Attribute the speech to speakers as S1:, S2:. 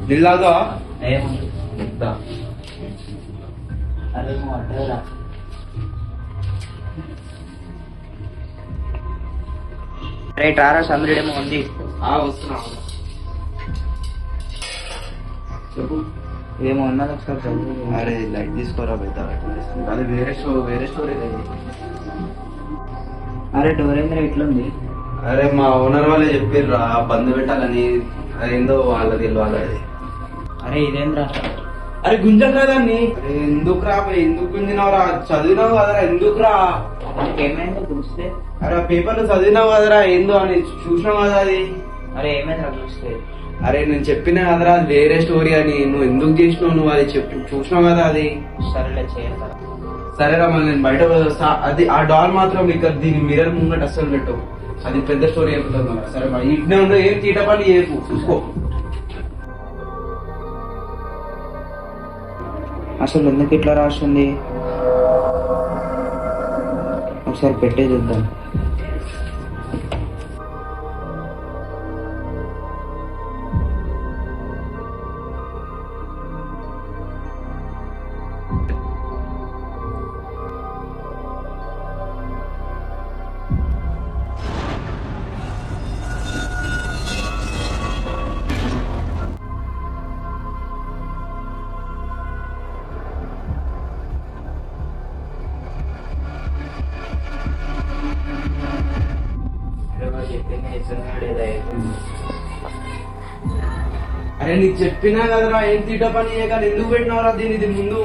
S1: నీళ్ళగా
S2: అరే అడ్డరా రే టారా సమరీడేమో ఉంది.
S1: వస్తున్నా. చెప్పు.
S2: ఏమో ఉన్నది ఒకసారి చదువు.
S1: అరే లైట్ తీసుకోరా బయట. అది వేరే స్టోరీ.
S2: అరే డోరేంద్ర ఎట్లుంది?
S1: అరే మా ఓనర్ వాళ్ళే చెప్పిర్రా బంద్ పెట్టాలని. అదేందో వాళ్ళది వాళ్ళది.
S2: అరే ఇదేంద్రా?
S1: అరే గుంజ కదండి. అరే ఎందుకురా ఎందుకు గుంజినావురా? చదివినావు కదరా ఎందుకురా?
S2: ఏమైందో చూస్తే?
S1: అరే పేపర్లు చదివినావు కదరా ఏందో అని చూసినావు కదా అది.
S2: అరే ఏమైందిరా చూస్తే?
S1: అరే నేను చెప్పిన కదరా అది వేరే స్టోరీ అని. నువ్వు ఎందుకు చేసినావు? నువ్వు అది చూసినావు కదా అది.
S2: సరేలే చేయాలి.
S1: సరేరా మళ్ళీ నేను బయట వస్తా. అది ఆ డాల్ మాత్రం ఇక్కడ దీని మిర్రర్ ముంగట అస్సలు పెట్టు. అది పెద్ద స్టోరీ అయిపోతుంది మరి. సరే మరి ఇట్నే ఉండవు ఏం తీట పని చేయకు చూసుకో.
S2: అసలు ఎందుకు ఇట్లా రాస్తుంది? ఒకసారి పెట్టే చూద్దాం.
S1: అరే నీకు చెప్పినా కదరా ఏం తీట పని చేయక ఎందుకు పెట్టినవరా దీని ఇది ముందు.